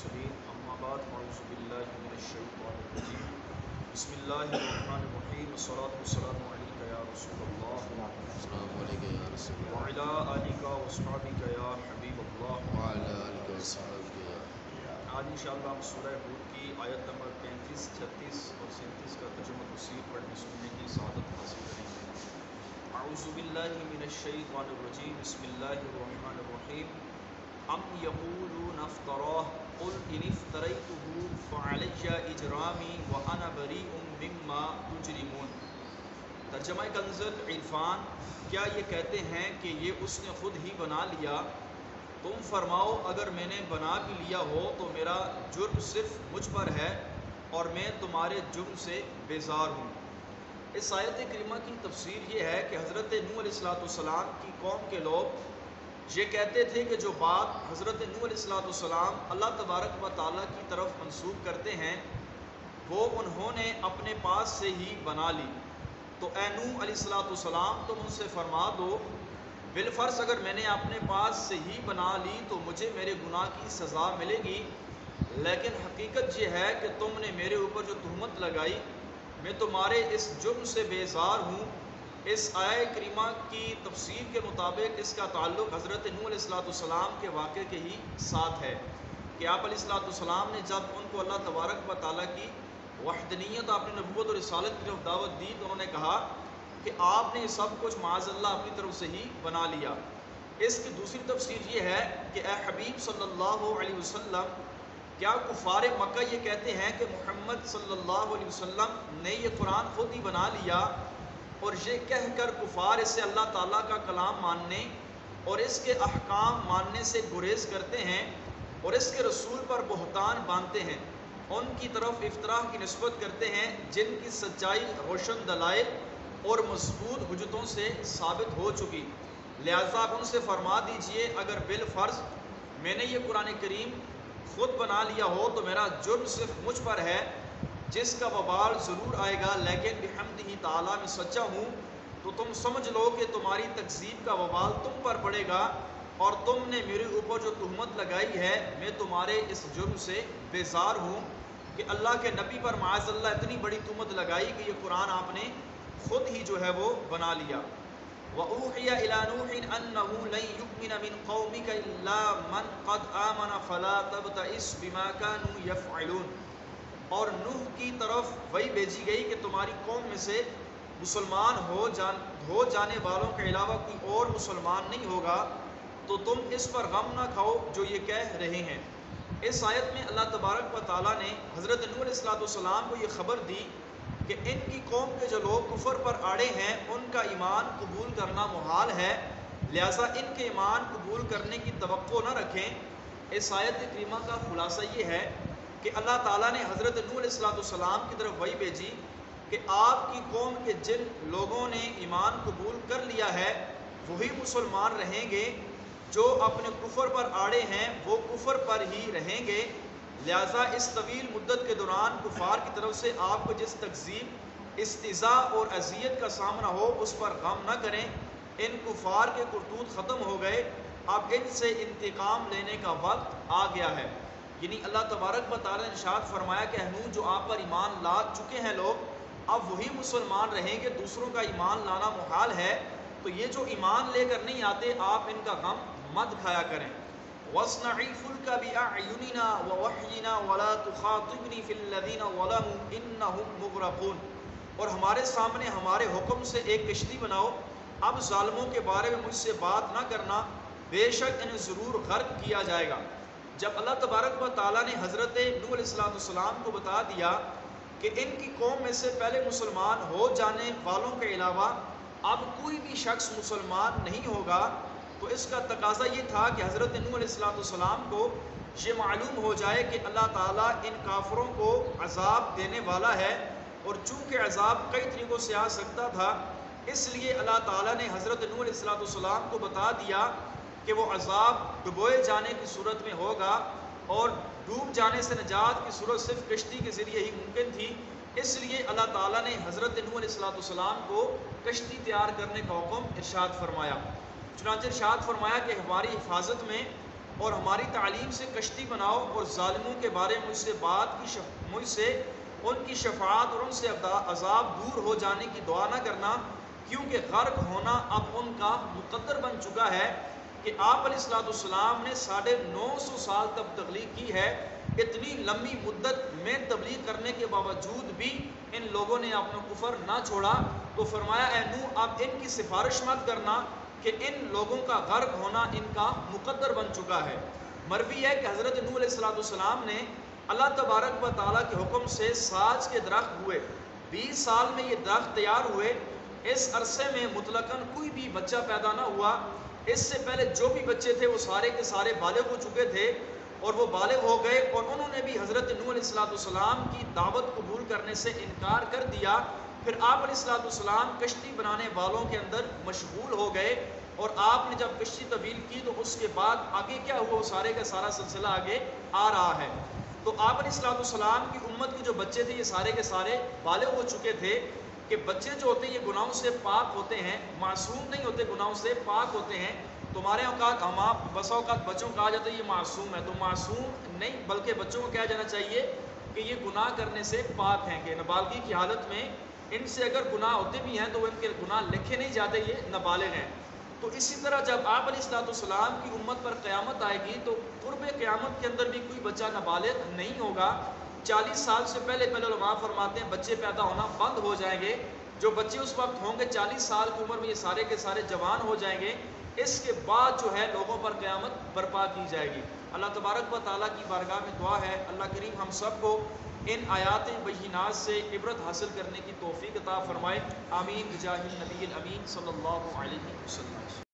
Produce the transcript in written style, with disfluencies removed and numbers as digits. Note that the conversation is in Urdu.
المرسلين أما بعد فأعوذ بالله من الشيطان الرجيم بسم الله الرحمن الرحيم والصلاة والسلام عليك يا رسول الله السلام علیکم یا رسول اللہ وعلى آلك وأصحابك يا حبيب الله وعلی آلہ وصحبہ یا آج انشاءاللہ ہم سورہ ہود کی آیت نمبر 35, 36 اور 37 کا ترجمہ تفسیر پڑھنے سننے کی سعادت حاصل کریں گے۔ اعوذ باللہ من الشیطان الرجیم بسم اللہ الرحمن الرحیم ام یقولون افتراہ قل ان افتریتہ فعلی اجرامی وانا بریء مما تجرمون۔ ترجمہ کنز العرفان، کیا یہ کہتے ہیں کہ یہ اس نے خود ہی بنا لیا؟ تم فرماؤ اگر میں نے بنا بھی لیا ہو تو میرا جرم صرف مجھ پر ہے اور میں تمہارے جرم سے بیزار ہوں۔ اس آیت کریمہ کی تفسیر یہ ہے کہ حضرت نوح علیہ السلام کی قوم کے لوگ یہ کہتے تھے کہ جو بات حضرت نوح علیہ السلام اللہ تبارک و تعالیٰ کی طرف منسوب کرتے ہیں وہ انہوں نے اپنے پاس سے ہی بنا لی۔ تو اے نوح علیہ السلام تم ان سے فرما دو بالفرض اگر میں نے اپنے پاس سے ہی بنا لی تو مجھے میرے گناہ کی سزا ملے گی، لیکن حقیقت یہ ہے کہ تم نے میرے اوپر جو تہمت لگائی میں تمہارے اس جرم سے بیزار ہوں۔ اس آیہ کریمہ کی تفسیر کے مطابق اس کا تعلق حضرت نوح علیہ السلام کے واقعے کے ہی ساتھ ہے کہ آپ علیہ السلام نے جب ان کو اللہ تبارک و تعالیٰ کی وحدانیت اپنی نبوت اور رسالت کی طرف دعوت دی تو انہوں نے کہا کہ آپ نے سب کچھ معاذ اللہ اپنی طرف سے ہی بنا لیا۔ اس کی دوسری تفسیر یہ ہے کہ اے حبیب صلی اللہ علیہ وسلم کیا کفار مکہ یہ کہتے ہیں کہ محمد صلی اللہ علیہ وسلم نے یہ قرآن خود ہی بنا لیا، اور یہ کہہ کر کفار اسے اللہ تعالیٰ کا کلام ماننے اور اس کے احکام ماننے سے گریز کرتے ہیں اور اس کے رسول پر بہتان باندھتے ہیں، ان کی طرف افطراح کی نسبت کرتے ہیں جن کی سچائی روشن دلائل اور مضبوط حجتوں سے ثابت ہو چکی۔ لہٰذا آپ ان سے فرما دیجئے اگر بالفرض میں نے یہ قرآن کریم خود بنا لیا ہو تو میرا جرم صرف مجھ پر ہے جس کا وبال ضرور آئے گا، لیکن بحمدہ تعالیٰ میں سچا ہوں تو تم سمجھ لو کہ تمہاری تکذیب کا وبال تم پر پڑے گا، اور تم نے میرے اوپر جو تہمت لگائی ہے میں تمہارے اس جرم سے بیزار ہوں کہ اللہ کے نبی پر معاذ اللہ اتنی بڑی تہمت لگائی کہ یہ قرآن آپ نے خود ہی جو ہے وہ بنا لیا۔ وَأُوحِيَ إِلَى نُوحٍ أَنَّهُ لَن يُؤْمِنَ مِن قَوْمِكَ إِلَّا مَنْ قَدْ آمَنَ فَلَا تَبْتَئِسْ بِمَا كَانُوا يَفْعَلُونَ۔ اور نوح کی طرف وحی بھیجی گئی کہ تمہاری قوم میں سے مسلمان ہو جانے والوں کے علاوہ کوئی اور مسلمان نہیں ہوگا، تو تم اس پر غم نہ کھاؤ جو یہ کہہ رہے ہیں۔ اس آیت میں اللہ تبارک و تعالیٰ نے حضرت نوح علیہ السلام کو یہ خبر دی کہ ان کی قوم کے جو لوگ کفر پر آڑے ہیں ان کا ایمان قبول کرنا محال ہے، لہٰذا ان کے ایمان قبول کرنے کی توقع نہ رکھیں۔ اس آیت کریمہ کا خلاصہ یہ ہے کہ اللہ تعالیٰ نے حضرت نوح علیہ السلام کی طرف وحی بھیجی کہ آپ کی قوم کے جن لوگوں نے ایمان قبول کر لیا ہے وہی مسلمان رہیں گے، جو اپنے کفر پر آڑے ہیں وہ کفر پر ہی رہیں گے، لہٰذا اس طویل مدت کے دوران کفار کی طرف سے آپ کو جس تکذیب، استہزاء اور اذیت کا سامنا ہو اس پر غم نہ کریں۔ ان کفار کے کرتوت ختم ہو گئے، اب ان سے انتقام لینے کا وقت آ گیا ہے۔ یعنی اللہ تبارک و تعالیٰ نے ارشاد فرمایا کہ نوح جو آپ پر ایمان لا چکے ہیں لوگ اب وہی مسلمان رہیں گے، دوسروں کا ایمان لانا محال ہے، تو یہ جو ایمان لے کر نہیں آتے آپ ان کا غم مت کھایا کریں۔ وَاصْنَعِ الْفُلْكَ بِأَعْيُنِنَا وَوَحْيِنَا وَلَا تُخَاطِبْنِي فِي الَّذِينَ ظَلَمُوا إِنَّهُمْ مُغْرَقُونَ۔ اور ہمارے سامنے ہمارے حکم سے ایک کشتی بناؤ، اب ظالموں کے بارے میں مجھ سے بات نہ کرنا، بے شک انہیں ضرور غرق کیا جائے گا۔ جب اللہ تبارک و تعالیٰ نے حضرت نوح علیہ السلام کو بتا دیا کہ ان کی قوم میں سے پہلے مسلمان ہو جانے والوں کے علاوہ اب کوئی بھی شخص مسلمان نہیں ہوگا، تو اس کا تقاضا یہ تھا کہ حضرت نوح علیہ السلام کو یہ معلوم ہو جائے کہ اللہ تعالیٰ ان کافروں کو عذاب دینے والا ہے، اور چونکہ عذاب کئی طریقوں سے آ سکتا تھا اس لیے اللہ تعالیٰ نے حضرت نوح علیہ السلام کو بتا دیا کہ وہ عذاب ڈبوئے جانے کی صورت میں ہوگا، اور ڈوب جانے سے نجات کی صورت صرف کشتی کے ذریعے ہی ممکن تھی، اس لیے اللہ تعالیٰ نے حضرت نوح علیہ السلام کو کشتی تیار کرنے کا حکم ارشاد فرمایا۔ چنانچہ ارشاد فرمایا کہ ہماری حفاظت میں اور ہماری تعلیم سے کشتی بناؤ، اور ظالموں کے بارے مجھ سے ان کی شفاعت اور ان سے عذاب دور ہو جانے کی دعا نہ کرنا، کیونکہ غرق ہونا اب ان کا مقدر بن چکا ہے۔ کہ آپ علیہ السلام نے 950 سال تک تبلیغ کی ہے، اتنی لمبی مدت میں تبلیغ کرنے کے باوجود بھی ان لوگوں نے اپنا کفر نہ چھوڑا۔ تو فرمایا اے نوح اب ان کی سفارش مت کرنا کہ ان لوگوں کا غرق ہونا ان کا مقدر بن چکا ہے۔ مروی ہے کہ حضرت نوح علیہ السلام نے اللہ تبارک و تعالیٰ کے حکم سے ساج کے درخت ہوئے، 20 سال میں یہ درخت تیار ہوئے، اس عرصے میں مطلقاً کوئی بھی بچہ پیدا نہ ہوا۔ اس سے پہلے جو بھی بچے تھے وہ سارے کے سارے بالغ ہو چکے تھے، اور وہ بالغ ہو گئے، اور انہوں نے بھی حضرت نوح علیہ السلام کی دعوت قبول کرنے سے انکار کر دیا۔ پھر آپ علیہ السلام کشتی بنانے والوں کے اندر مشغول ہو گئے، اور آپ نے جب کشتی طویل کی تو اس کے بعد آگے کیا ہوا، وہ سارے کا سارا سلسلہ آگے آ رہا ہے۔ تو آپ علیہ السلام کی امت کے جو بچے تھے یہ سارے کے سارے بالغ ہو چکے تھے، کہ بچے جو ہوتے ہیں یہ گناہوں سے پاک ہوتے ہیں، معصوم نہیں ہوتے، گناہوں سے پاک ہوتے ہیں۔ تمہارے اوقات بسا اوقات بچوں کو کہا جاتا ہے یہ معصوم ہے، تو معصوم نہیں بلکہ بچوں کو کہا جانا چاہیے کہ یہ گناہ کرنے سے پاک ہیں، کہ نابالغی کی حالت میں ان سے اگر گناہ ہوتے بھی ہیں تو ان کے گناہ لکھے نہیں جاتے، یہ نابالغ ہیں۔ تو اسی طرح جب آپ علیہ السلام کی امت پر قیامت آئے گی تو قرب قیامت کے اندر بھی کوئی بچہ نابالغ نہیں ہوگا۔ 40 سال سے پہلے علماء فرماتے ہیں بچے پیدا ہونا بند ہو جائیں گے۔ جو بچے اس وقت ہوں گے 40 سال کی عمر میں یہ سارے کے سارے جوان ہو جائیں گے۔ اس کے بعد جو ہے لوگوں پر قیامت برپا کی جائے گی۔ اللہ تبارک و تعالیٰ کی بارگاہ میں دعا ہے اللہ کریم ہم سب کو ان آیات بینات سے عبرت حاصل کرنے کی توفیق عطا فرمائے، آمین بجاہ النبی الامین صلی اللہ علیہ وسلم۔